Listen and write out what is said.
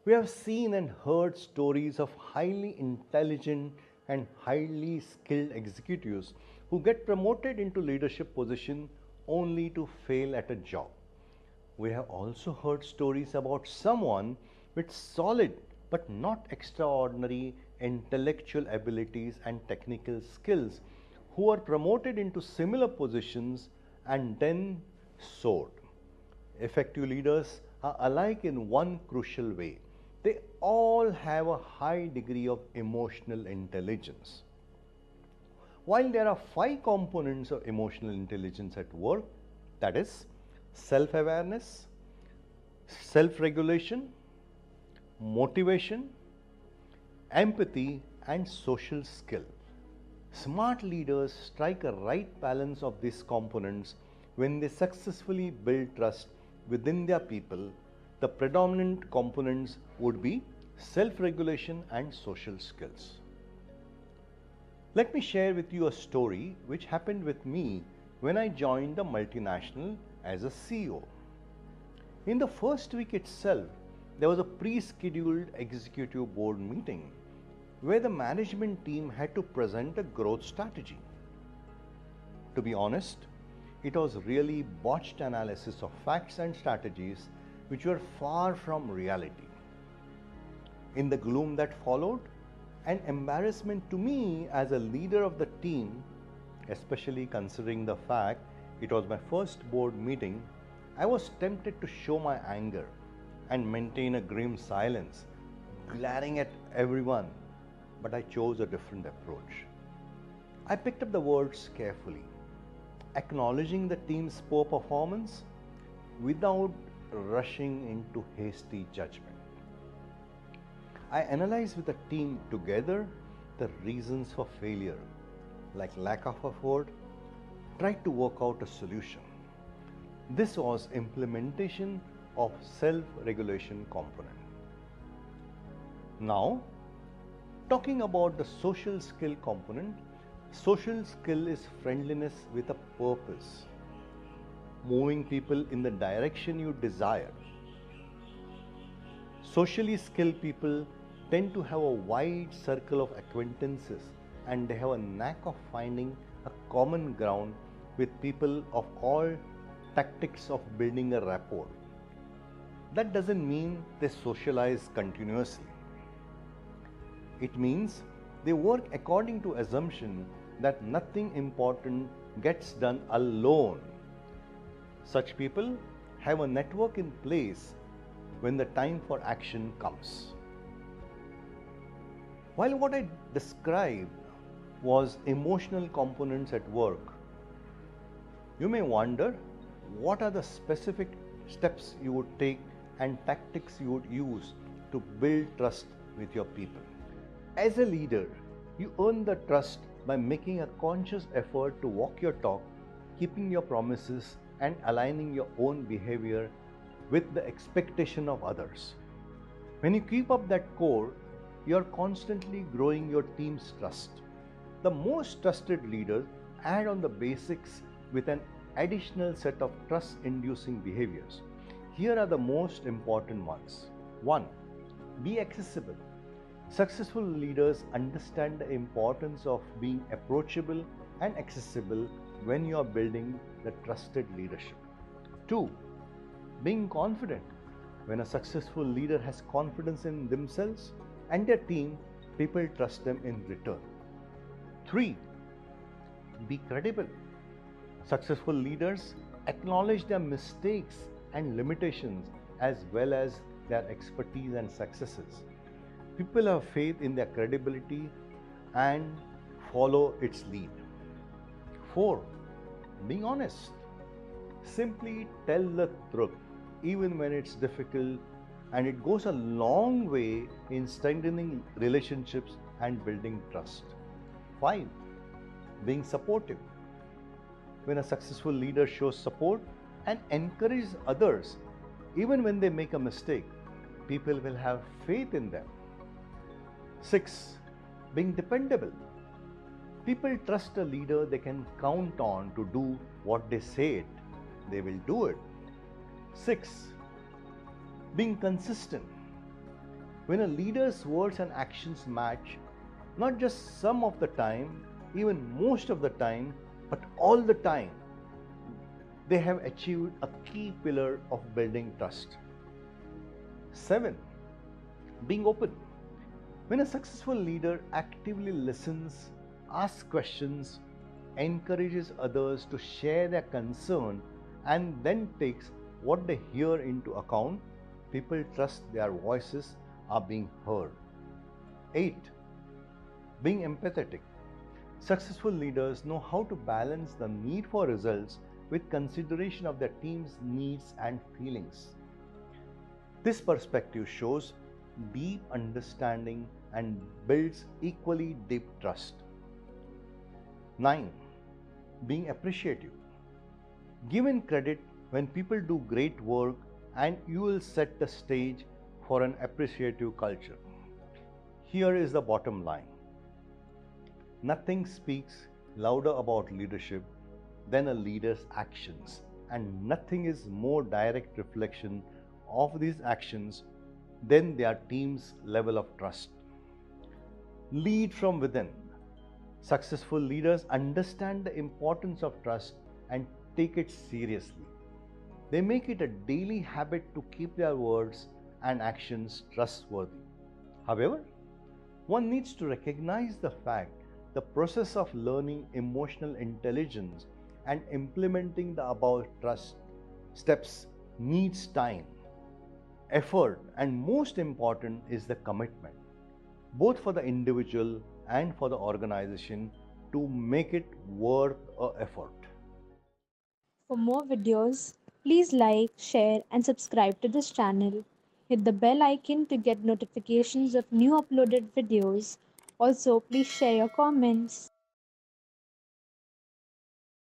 We have seen and heard stories of highly intelligent and highly skilled executives who get promoted into leadership position only to fail at a job. We have also heard stories about someone with solid but not extraordinary intellectual abilities and technical skills who are promoted into similar positions and then soared. Effective leaders are alike in one crucial way. They all have a high degree of emotional intelligence. While there are five components of emotional intelligence at work, that is, self awareness, self regulation, motivation, empathy, and social skill. Smart leaders strike a right balance of these components when they successfully build trust within their people. The predominant components would be self regulation and social skills. Let me share with you a story which happened with me when I joined a multinational as a CEO. In the first week itself, there was a pre-scheduled executive board meeting where the management team had to present a growth strategy. To be honest, it was really botched analysis of facts and strategies which were far from reality. In the gloom that followed, an embarrassment to me as a leader of the team, especially considering the fact it was my first board meeting, I was tempted to show my anger and maintain a grim silence, glaring at everyone, but I chose a different approach. I picked up the words carefully, acknowledging the team's poor performance without rushing into hasty judgment. I analyzed with the team together the reasons for failure, like lack of effort, tried to work out a solution. This was implementation of self-regulation component. Now, talking about the social skill component, social skill is friendliness with a purpose, moving people in the direction you desire. Socially skilled people tend to have a wide circle of acquaintances and they have a knack of finding a common ground with people of all tactics of building a rapport. That doesn't mean they socialize continuously. It means they work according to assumption that nothing important gets done alone. Such people have a network in place when the time for action comes. While what I described was emotional components at work, you may wonder what are the specific steps you would take and tactics you would use to build trust with your people. As a leader, you earn the trust by making a conscious effort to walk your talk, keeping your promises, and aligning your own behavior with the expectation of others. When you keep up that core, you are constantly growing your team's trust. The most trusted leaders add on the basics with an additional set of trust-inducing behaviors. Here are the most important ones. 1. Be accessible. Successful leaders understand the importance of being approachable and accessible when you are building the trusted leadership. 2. Being confident. When a successful leader has confidence in themselves and their team, people trust them in return. 3. Be credible. Successful leaders acknowledge their mistakes and limitations as well as their expertise and successes. People have faith in their credibility and follow its lead. 4. Being honest. Simply tell the truth even when it's difficult, and it goes a long way in strengthening relationships and building trust. 5. Being supportive. When a successful leader shows support and encourages others, even when they make a mistake, people will have faith in them. 6. Being dependable. People trust a leader they can count on to do what they say they will do it. 6. Being consistent. When a leader's words and actions match, not just some of the time, even most of the time, but all the time, they have achieved a key pillar of building trust. 7. Being open. When a successful leader actively listens, asks questions, encourages others to share their concern, and then takes what they hear into account, people trust their voices are being heard. 8. Being empathetic. Successful leaders know how to balance the need for results with consideration of their team's needs and feelings. This perspective shows deep understanding and builds equally deep trust. 9. Being appreciative. Given credit when people do great work, and you will set the stage for an appreciative culture. Here is the bottom line. Nothing speaks louder about leadership than a leader's actions, and nothing is more direct reflection of these actions than their team's level of trust. Lead from within. Successful leaders understand the importance of trust and take it seriously. They make it a daily habit to keep their words and actions trustworthy. However, one needs to recognize the fact the process of learning emotional intelligence and implementing the above trust steps needs time, effort, and most important is the commitment, both for the individual and for the organization, to make it worth a effort. For more videos, please like, share, and subscribe to this channel. Hit the bell icon to get notifications of new uploaded videos. Also, please share your comments.